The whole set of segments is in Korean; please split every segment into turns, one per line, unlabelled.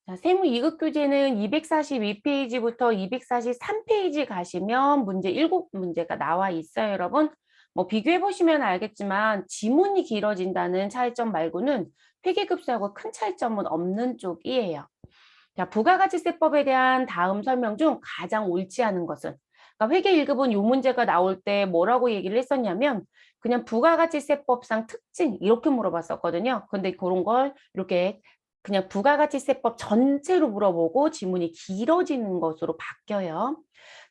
자, 세무 2급 교재는 242페이지부터 243페이지 가시면 문제 7문제가 나와 있어요, 여러분. 뭐 비교해 보시면 알겠지만 지문이 길어진다는 차이점 말고는 회계급수하고 큰 차이점은 없는 쪽이에요. 자, 부가가치세법에 대한 다음 설명 중 가장 옳지 않은 것은, 그러니까 회계 1급은 이 문제가 나올 때 뭐라고 얘기를 했었냐면 그냥 부가가치세법상 특징 이렇게 물어봤었거든요. 근데 그런 걸 이렇게 그냥 부가가치세법 전체로 물어보고 지문이 길어지는 것으로 바뀌어요.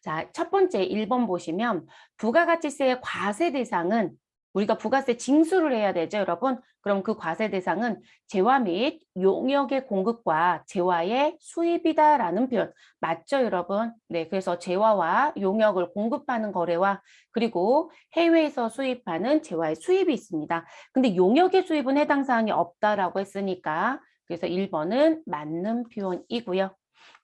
자, 첫 번째 1번 보시면 부가가치세의 과세 대상은 우리가 부가세 징수를 해야 되죠, 여러분. 그럼 그 과세 대상은 재화 및 용역의 공급과 재화의 수입이다라는 표현. 맞죠, 여러분? 네, 그래서 재화와 용역을 공급하는 거래와 그리고 해외에서 수입하는 재화의 수입이 있습니다. 근데 용역의 수입은 해당 사항이 없다라고 했으니까 그래서 1번은 맞는 표현이고요.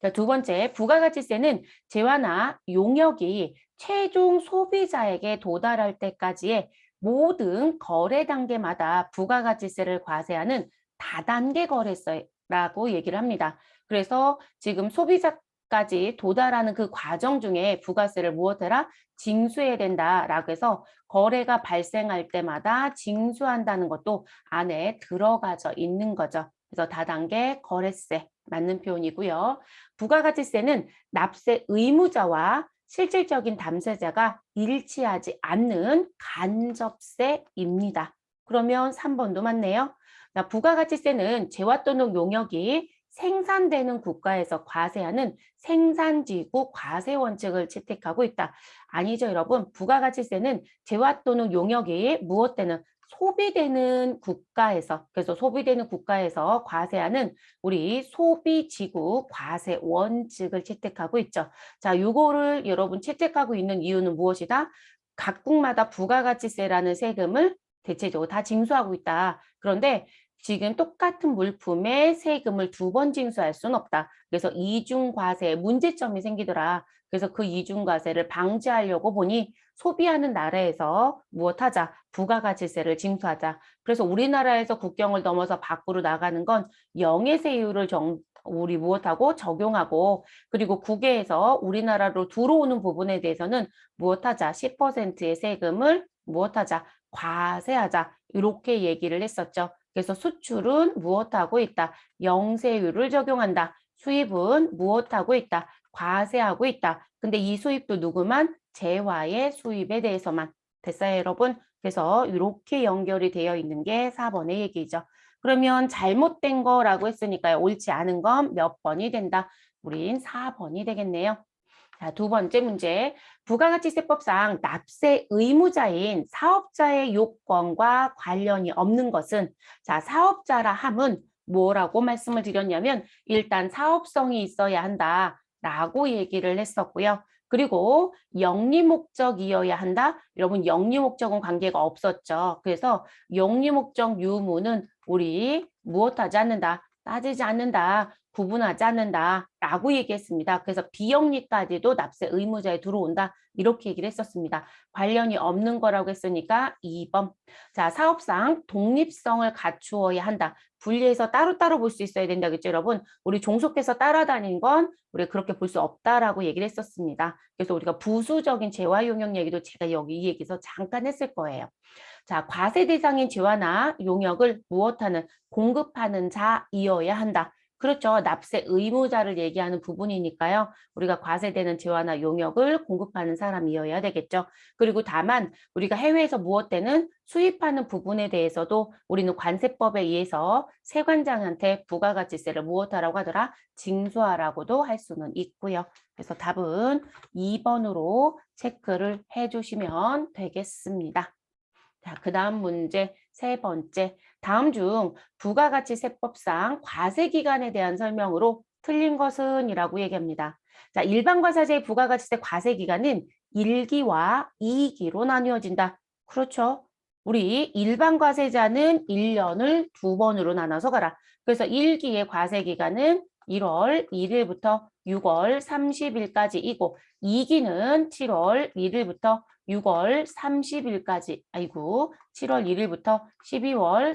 자, 두 번째, 부가가치세는 재화나 용역이 최종 소비자에게 도달할 때까지의 모든 거래 단계마다 부가가치세를 과세하는 다단계 거래세라고 얘기를 합니다. 그래서 지금 소비자까지 도달하는 그 과정 중에 부가세를 무엇해라? 징수해야 된다라고 해서 거래가 발생할 때마다 징수한다는 것도 안에 들어가져 있는 거죠. 그래서 다단계 거래세 맞는 표현이고요. 부가가치세는 납세 의무자와 실질적인 담세자가 일치하지 않는 간접세입니다. 그러면 3번도 맞네요. 부가가치세는 재화 또는 용역이 생산되는 국가에서 과세하는 생산지구 과세 원칙을 채택하고 있다. 아니죠, 여러분. 부가가치세는 재화 또는 용역이 무엇되는 소비되는 국가에서, 그래서 소비되는 국가에서 과세하는 우리 소비지구 과세 원칙을 채택하고 있죠. 자, 요거를 여러분 채택하고 있는 이유는 무엇이다? 각국마다 부가가치세라는 세금을 대체적으로 다 징수하고 있다. 그런데 지금 똑같은 물품에 세금을 2번 징수할 수는 없다. 그래서 이중과세 문제점이 생기더라. 그래서 그 이중과세를 방지하려고 보니 소비하는 나라에서 무엇하자? 부가가치세를 징수하자. 그래서 우리나라에서 국경을 넘어서 밖으로 나가는 건 영해세율을 우리 무엇하고 적용하고 그리고 국외에서 우리나라로 들어오는 부분에 대해서는 무엇하자? 10%의 세금을 무엇하자? 과세하자. 이렇게 얘기를 했었죠. 그래서 수출은 무엇하고 있다? 영세율을 적용한다. 수입은 무엇하고 있다? 과세하고 있다. 근데 이 수입도 누구만? 재화의 수입에 대해서만. 됐어요, 여러분? 그래서 이렇게 연결이 되어 있는 게 4번의 얘기죠. 그러면 잘못된 거라고 했으니까요. 옳지 않은 건 몇 번이 된다? 우린 4번이 되겠네요. 자, 두 번째 문제. 부가가치세법상 납세 의무자인 사업자의 요건과 관련이 없는 것은 자, 사업자라 함은 뭐라고 말씀을 드렸냐면 일단 사업성이 있어야 한다라고 얘기를 했었고요. 그리고 영리 목적이어야 한다. 여러분 영리 목적은 관계가 없었죠. 그래서 영리 목적 유무는 우리 무엇하지 않는다. 따지지 않는다. 구분하지 않는다라고 얘기했습니다. 그래서 비영리까지도 납세 의무자에 들어온다. 이렇게 얘기를 했었습니다. 관련이 없는 거라고 했으니까 2번. 자, 사업상 독립성을 갖추어야 한다. 분리해서 따로따로 볼 수 있어야 된다겠죠, 여러분? 우리 종속해서 따라다닌 건 우리가 그렇게 볼 수 없다라고 얘기를 했었습니다. 그래서 우리가 부수적인 재화 용역 얘기도 제가 여기 이 얘기에서 잠깐 했을 거예요. 자, 과세 대상인 재화나 용역을 무엇하는 공급하는 자이어야 한다. 그렇죠. 납세 의무자를 얘기하는 부분이니까요. 우리가 과세되는 재화나 용역을 공급하는 사람이어야 되겠죠. 그리고 다만 우리가 해외에서 무엇되는 수입하는 부분에 대해서도 우리는 관세법에 의해서 세관장한테 부가가치세를 무엇하라고 하더라? 징수하라고도 할 수는 있고요. 그래서 답은 2번으로 체크를 해주시면 되겠습니다. 자, 그 다음 문제 세 번째. 다음 중 부가가치세법상 과세기간에 대한 설명으로 틀린 것은 이라고 얘기합니다. 자, 일반과세자의 부가가치세 과세기간은 1기와 2기로 나뉘어진다. 그렇죠. 우리 일반과세자는 1년을 2번으로 나눠서 가라. 그래서 1기의 과세기간은 1월 1일부터 6월 30일까지이고 2기는 7월 1일부터 6월 30일까지, 아이고, 7월 1일부터 12월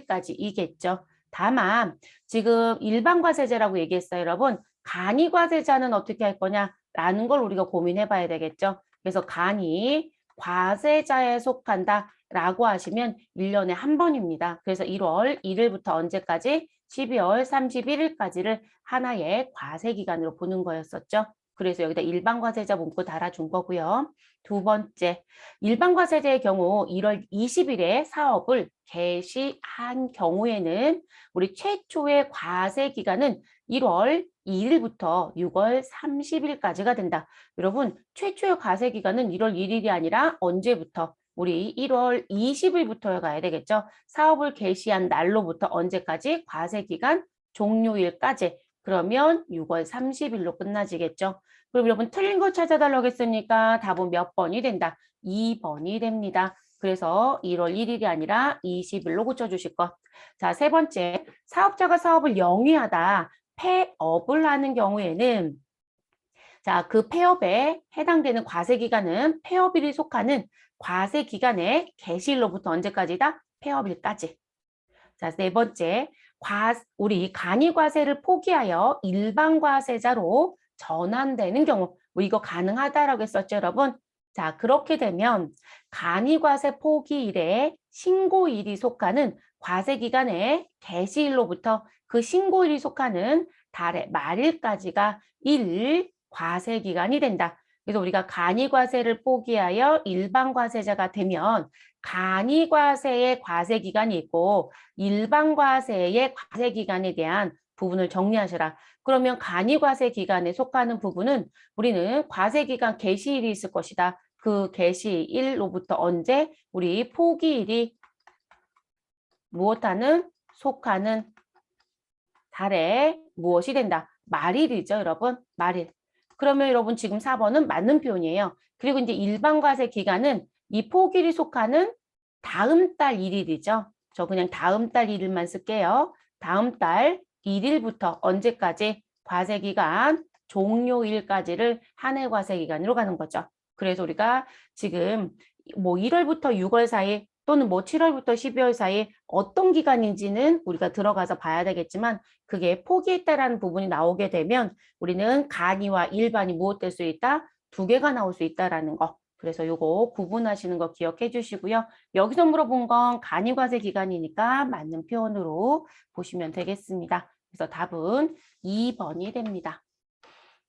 31일까지이겠죠. 다만 지금 일반과세자라고 얘기했어요, 여러분. 간이과세자는 어떻게 할 거냐라는 걸 우리가 고민해 봐야 되겠죠. 그래서 간이 과세자에 속한다라고 하시면 1년에 한 번입니다. 그래서 1월 1일부터 언제까지? 12월 31일까지를 하나의 과세 기간으로 보는 거였었죠. 그래서 여기다 일반과세자 문구 달아준 거고요. 두 번째, 일반과세자의 경우 1월 20일에 사업을 개시한 경우에는 우리 최초의 과세 기간은 1월 2일부터 6월 30일까지가 된다. 여러분, 최초의 과세 기간은 1월 1일이 아니라 언제부터? 우리 1월 20일부터 가야 되겠죠. 사업을 개시한 날로부터 언제까지? 과세 기간 종료일까지. 그러면 6월 30일로 끝나지겠죠. 그럼 여러분 틀린 거 찾아달라고 했으니까 답은 몇 번이 된다? 2번이 됩니다. 그래서 1월 1일이 아니라 20일로 고쳐주실 것. 자, 세 번째, 사업자가 사업을 영위하다 폐업을 하는 경우에는 자, 그 폐업에 해당되는 과세 기간은 폐업일이 속하는 과세 기간의 개시일로부터 언제까지다? 폐업일까지. 자, 네 번째, 우리 간이과세를 포기하여 일반과세자로 전환되는 경우, 뭐 이거 가능하다라고 했었죠, 여러분? 자, 그렇게 되면 간이과세 포기일에 신고일이 속하는 과세 기간의 개시일로부터 그 신고일이 속하는 달의 말일까지가 과세 기간이 된다. 그래서 우리가 간이과세를 포기하여 일반과세자가 되면 간이과세의 과세 기간이 있고 일반과세의 과세 기간에 대한 부분을 정리하시라. 그러면 간이과세 기간에 속하는 부분은 우리는 과세 기간 개시일이 있을 것이다. 그 개시일로부터 언제 우리 포기일이 무엇하는 속하는 달에 무엇이 된다. 말일이죠, 여러분. 말일. 그러면 여러분 지금 4번은 맞는 표현이에요. 그리고 이제 일반과세 기간은 이 포기일이 속하는 다음 달 1일이죠. 저 그냥 다음 달 1일만 쓸게요. 다음 달 1일부터 언제까지 과세기간 종료일까지를 한 해 과세기간으로 가는 거죠. 그래서 우리가 지금 뭐 1월부터 6월 사이 또는 뭐 7월부터 12월 사이 어떤 기간인지는 우리가 들어가서 봐야 되겠지만 그게 포기했다라는 부분이 나오게 되면 우리는 간이와 일반이 무엇 될 수 있다? 두 개가 나올 수 있다라는 거. 그래서 요거 구분하시는 거 기억해 주시고요. 여기서 물어본 건 간이과세 기간이니까 맞는 표현으로 보시면 되겠습니다. 그래서 답은 2번이 됩니다.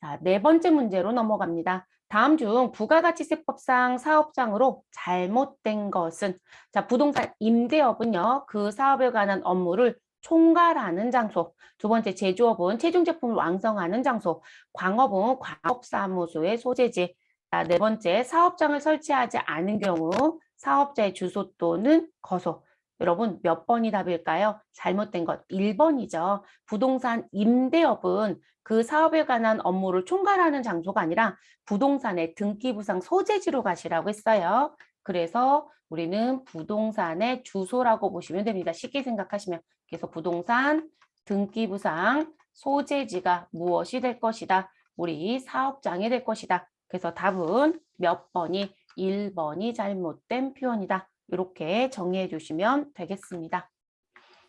자, 네 번째 문제로 넘어갑니다. 다음 중 부가가치세법상 사업장으로 잘못된 것은 자, 부동산 임대업은요. 그 사업에 관한 업무를 총괄하는 장소. 두 번째 제조업은 최종 제품을 완성하는 장소. 광업은 광업사무소의 소재지. 자, 네 번째 사업장을 설치하지 않은 경우 사업자의 주소 또는 거소. 여러분 몇 번이 답일까요? 잘못된 것 1번이죠. 부동산 임대업은 그 사업에 관한 업무를 총괄하는 장소가 아니라 부동산의 등기부상 소재지로 가시라고 했어요. 그래서 우리는 부동산의 주소라고 보시면 됩니다. 쉽게 생각하시면. 그래서 부동산 등기부상 소재지가 무엇이 될 것이다. 우리 사업장이 될 것이다. 그래서 답은 몇 번이 1번이 잘못된 표현이다. 이렇게 정리해 주시면 되겠습니다.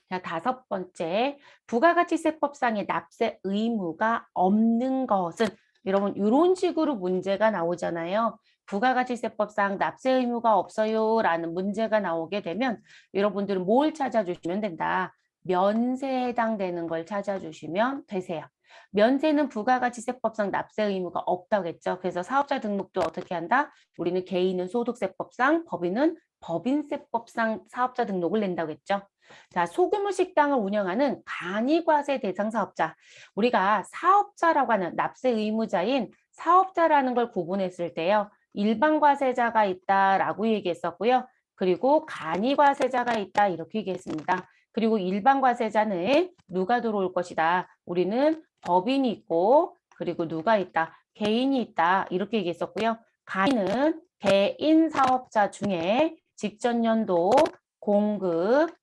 자, 다섯 번째, 부가가치세법상의 납세 의무가 없는 것은 여러분 이런 식으로 문제가 나오잖아요. 부가가치세법상 납세 의무가 없어요 라는 문제가 나오게 되면 여러분들은 뭘 찾아주시면 된다. 면세에 해당되는 걸 찾아주시면 되세요. 면세는 부가가치세법상 납세 의무가 없다고 했죠. 그래서 사업자 등록도 어떻게 한다? 우리는 개인은 소득세법상, 법인은 법인세법상 사업자 등록을 낸다고 했죠. 자, 소규모 식당을 운영하는 간이과세 대상 사업자. 우리가 사업자라고 하는 납세 의무자인 사업자라는 걸 구분했을 때요. 일반 과세자가 있다라고 얘기했었고요. 그리고 간이과세자가 있다 이렇게 얘기했습니다. 그리고 일반 과세자는 누가 들어올 것이다. 우리는 법인이 있고 그리고 누가 있다. 개인이 있다 이렇게 얘기했었고요. 간이는 개인 사업자 중에 직전 연도 공급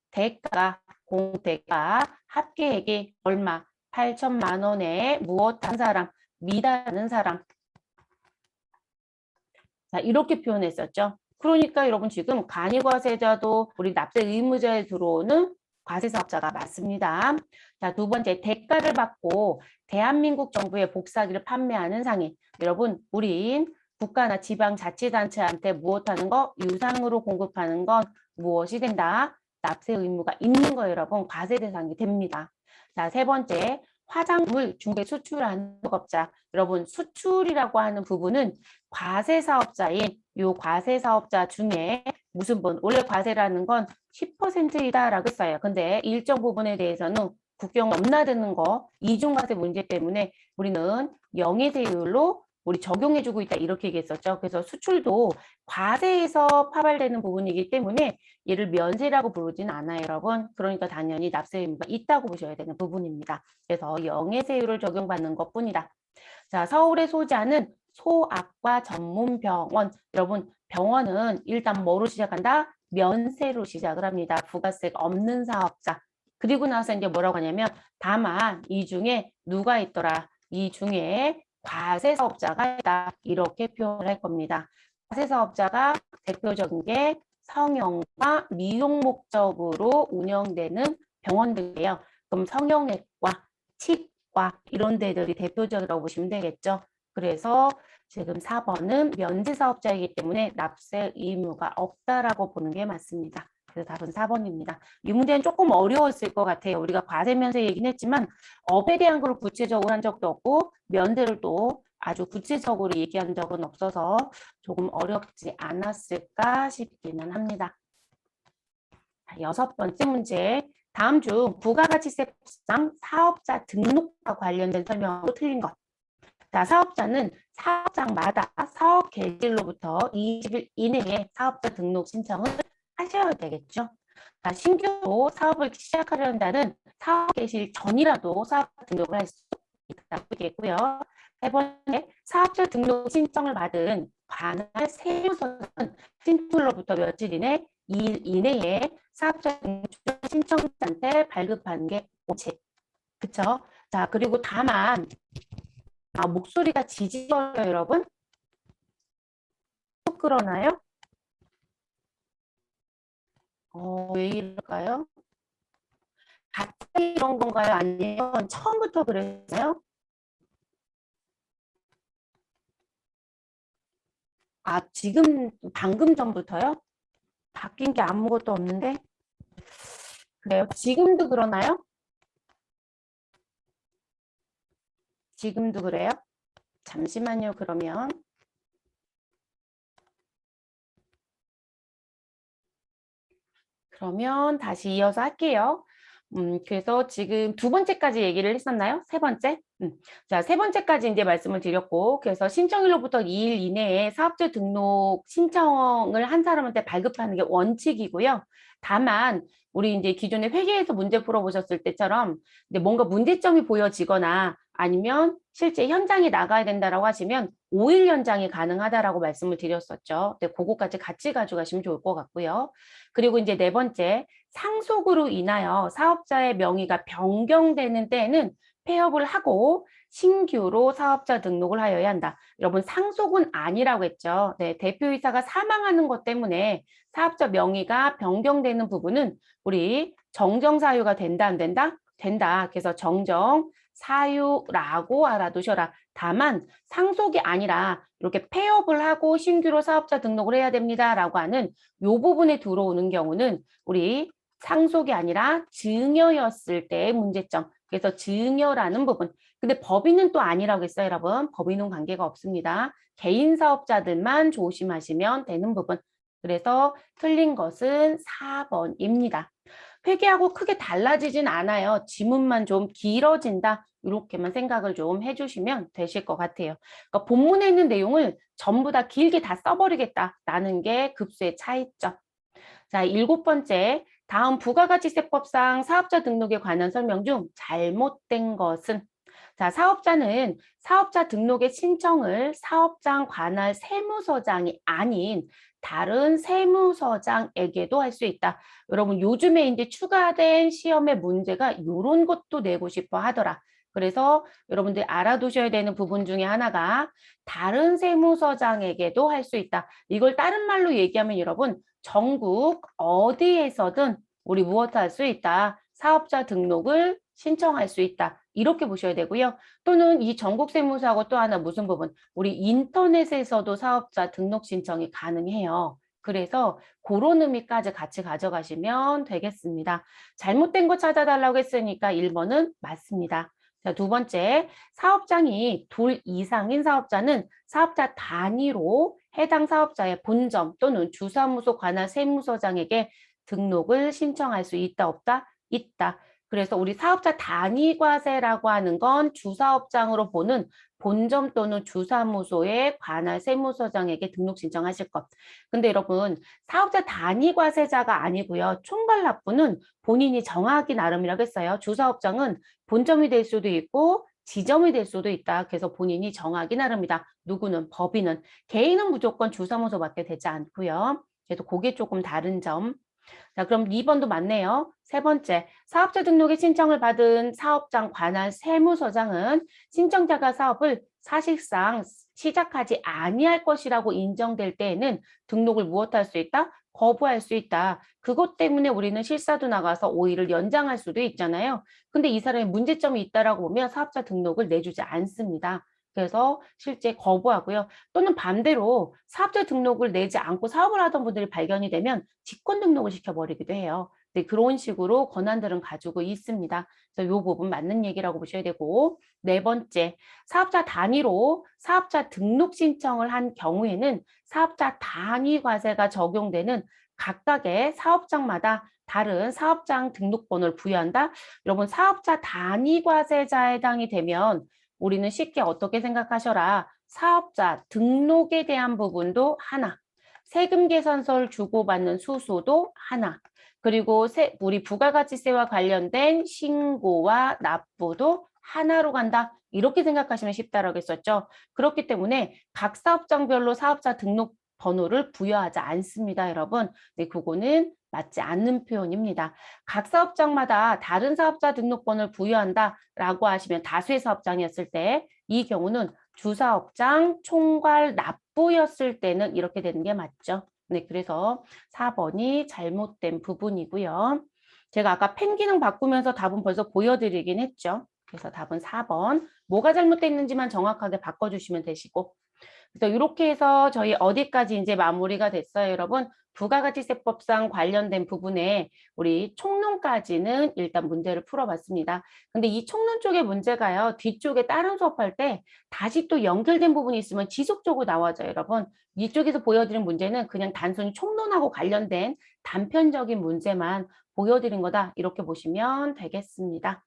공대가 합계액이 얼마? 8천만 원에 무엇한 사람? 미달하는 사람. 자, 이렇게 표현했었죠. 그러니까 여러분 지금 간이과세자도 우리 납세 의무자에 들어오는 과세사업자가 맞습니다. 자, 두 번째, 대가를 받고 대한민국 정부의 복사기를 판매하는 상인. 여러분, 우린 국가나 지방자치단체한테 무엇하는 거? 유상으로 공급하는 건 무엇이 된다? 납세 의무가 있는 거예요, 여러분. 과세 대상이 됩니다. 자, 세 번째, 화작물 중개 수출하는 사업자. 여러분, 수출이라고 하는 부분은 과세사업자인 요 과세사업자 중에 무슨 분, 원래 과세라는 건 10%이다라고 했어요. 근데 일정 부분에 대해서는 국경 넘나드는 거, 이중과세 문제 때문에 우리는 영해세율로 우리 적용해주고 있다 이렇게 얘기했었죠. 그래서 수출도 과세에서 파발되는 부분이기 때문에 얘를 면세라고 부르지는 않아요, 여러분. 그러니까 당연히 납세 의무가 있다고 보셔야 되는 부분입니다. 그래서 영해세율을 적용받는 것뿐이다. 자, 서울의 소자는 소아과 전문병원. 여러분, 병원은 일단 뭐로 시작한다? 면세로 시작을 합니다. 부가세가 없는 사업자. 그리고 나서 이제 뭐라고 하냐면 다만 이 중에 누가 있더라? 이 중에 과세사업자가 있다. 이렇게 표현을 할 겁니다. 과세사업자가 대표적인 게 성형과 미용 목적으로 운영되는 병원들이에요. 그럼 성형외과, 치과 이런 데들이 대표적이라고 보시면 되겠죠. 그래서 지금 4번은 면세사업자이기 때문에 납세 의무가 없다라고 보는 게 맞습니다. 그래서 답은 4번입니다. 이 문제는 조금 어려웠을 것 같아요. 우리가 과세면세 얘기는 했지만 업에 대한 걸 구체적으로 한 적도 없고 면세를 또 아주 구체적으로 얘기한 적은 없어서 조금 어렵지 않았을까 싶기는 합니다. 6번째 문제. 다음 중 부가가치세법상 사업자 등록과 관련된 설명으로 틀린 것. 자, 사업자는 사업장마다 사업 개시일로부터 20일 이내에 사업자 등록 신청을 하셔야 되겠죠. 자, 신규로 사업을 시작하려는 사업 개시일 전이라도 사업 등록을 할 수 있다고 얘기했고요. 세 번째, 사업자 등록 신청을 받은 관할 세무서는 신청일로부터 며칠 이내 2일 이내에 사업자 등록 신청자한테 발급하는 게 원칙. 그쵸? 자, 그리고 다만 목소리가 지지어요, 여러분? 또 그러나요? 왜 이럴까요? 갑자기 이런 건가요? 아니면 처음부터 그랬나요? 지금 방금 전부터요? 바뀐 게 아무것도 없는데? 그래요? 지금도 그러나요? 지금도 그래요? 잠시만요, 그러면 다시 이어서 할게요. 그래서 지금 두 번째까지 얘기를 했었나요? 세 번째? 자, 세 번째까지 이제 말씀을 드렸고, 그래서 신청일로부터 2일 이내에 사업자 등록 신청을 한 사람한테 발급하는 게 원칙이고요. 다만, 우리 이제 기존에 회계에서 문제 풀어보셨을 때처럼 이제 뭔가 문제점이 보여지거나 아니면 실제 현장에 나가야 된다라고 하시면 5일 연장이 가능하다라고 말씀을 드렸었죠. 네, 그거까지 같이 가져가시면 좋을 것 같고요. 그리고 이제 네 번째, 상속으로 인하여 사업자의 명의가 변경되는 때에는 폐업을 하고 신규로 사업자 등록을 하여야 한다. 여러분, 상속은 아니라고 했죠. 네, 대표이사가 사망하는 것 때문에 사업자 명의가 변경되는 부분은 우리 정정사유가 된다, 안 된다? 된다. 그래서 정정사유라고 알아두셔라. 다만 상속이 아니라 이렇게 폐업을 하고 신규로 사업자 등록을 해야 됩니다라고 하는 요 부분에 들어오는 경우는 우리 상속이 아니라 증여였을 때의 문제점. 그래서 증여라는 부분. 근데 법인은 또 아니라고 했어요, 여러분. 법인은 관계가 없습니다. 개인 사업자들만 조심하시면 되는 부분. 그래서 틀린 것은 4번입니다. 회계하고 크게 달라지진 않아요. 지문만 좀 길어진다. 이렇게만 생각을 좀 해주시면 되실 것 같아요. 그러니까 본문에 있는 내용을 전부 다 길게 다 써버리겠다라는 게 급수의 차이점. 자, 7번째. 다음 부가가치세법상 사업자 등록에 관한 설명 중 잘못된 것은 자, 사업자는 사업자 등록의 신청을 사업장 관할 세무서장이 아닌 다른 세무서장에게도 할 수 있다. 여러분, 요즘에 이제 추가된 시험의 문제가 이런 것도 내고 싶어 하더라. 그래서 여러분들 알아두셔야 되는 부분 중에 하나가 다른 세무서장에게도 할 수 있다. 이걸 다른 말로 얘기하면 여러분, 전국 어디에서든 우리 무엇 할 수 있다. 사업자 등록을 신청할 수 있다. 이렇게 보셔야 되고요. 또는 이 전국세무서하고 또 하나 무슨 부분? 우리 인터넷에서도 사업자 등록 신청이 가능해요. 그래서 그런 의미까지 같이 가져가시면 되겠습니다. 잘못된 거 찾아달라고 했으니까 1번은 맞습니다. 자, 두 번째, 사업장이 둘 이상인 사업자는 사업자 단위로 해당 사업자의 본점 또는 주사무소 관할 세무서장에게 등록을 신청할 수 있다, 없다? 있다. 그래서 우리 사업자 단위 과세라고 하는 건 주사업장으로 보는 본점 또는 주사무소의 관할 세무서장에게 등록 신청하실 것. 근데 여러분, 사업자 단위 과세자가 아니고요. 총괄 납부는 본인이 정하기 나름이라고 했어요. 주사업장은 본점이 될 수도 있고 지점이 될 수도 있다. 그래서 본인이 정하기 나름이다. 누구는 법인은. 개인은 무조건 주사무소밖에 되지 않고요. 그래서 그게 조금 다른 점. 자, 그럼 2번도 맞네요. 세 번째, 사업자 등록에 신청을 받은 사업장 관할 세무서장은 신청자가 사업을 사실상 시작하지 아니할 것이라고 인정될 때에는 등록을 무엇할 수 있다? 거부할 수 있다. 그것 때문에 우리는 실사도 나가서 5일을 연장할 수도 있잖아요. 근데 이 사람이 문제점이 있다라고 보면 사업자 등록을 내주지 않습니다. 그래서 실제 거부하고요. 또는 반대로 사업자 등록을 내지 않고 사업을 하던 분들이 발견이 되면 직권 등록을 시켜버리기도 해요. 네, 그런 식으로 권한들은 가지고 있습니다. 그래서 이 부분 맞는 얘기라고 보셔야 되고, 네 번째, 사업자 단위로 사업자 등록 신청을 한 경우에는 사업자 단위 과세가 적용되는 각각의 사업장마다 다른 사업장 등록번호를 부여한다. 여러분, 사업자 단위 과세자에 해당이 되면 우리는 쉽게 어떻게 생각하셔라. 사업자 등록에 대한 부분도 하나, 세금 계산서를 주고받는 수수도 하나, 그리고 우리 부가가치세와 관련된 신고와 납부도 하나로 간다. 이렇게 생각하시면 쉽다라고 했었죠. 그렇기 때문에 각 사업장별로 사업자 등록 번호를 부여하지 않습니다, 여러분. 네, 그거는 맞지 않는 표현입니다. 각 사업장마다 다른 사업자 등록번호를 부여한다라고 하시면 다수의 사업장이었을 때 이 경우는 주사업장 총괄 납부였을 때는 이렇게 되는 게 맞죠. 네, 그래서 4번이 잘못된 부분이고요. 제가 아까 펜 기능 바꾸면서 답은 벌써 보여드리긴 했죠. 그래서 답은 4번. 뭐가 잘못됐는지만 정확하게 바꿔주시면 되시고. 그래서 이렇게 해서 저희 어디까지 이제 마무리가 됐어요, 여러분? 부가가치세법상 관련된 부분에 우리 총론까지는 일단 문제를 풀어봤습니다. 근데 이 총론 쪽의 문제가요, 뒤쪽에 다른 수업할 때 다시 또 연결된 부분이 있으면 지속적으로 나와져요, 여러분. 이쪽에서 보여드린 문제는 그냥 단순히 총론하고 관련된 단편적인 문제만 보여드린 거다. 이렇게 보시면 되겠습니다.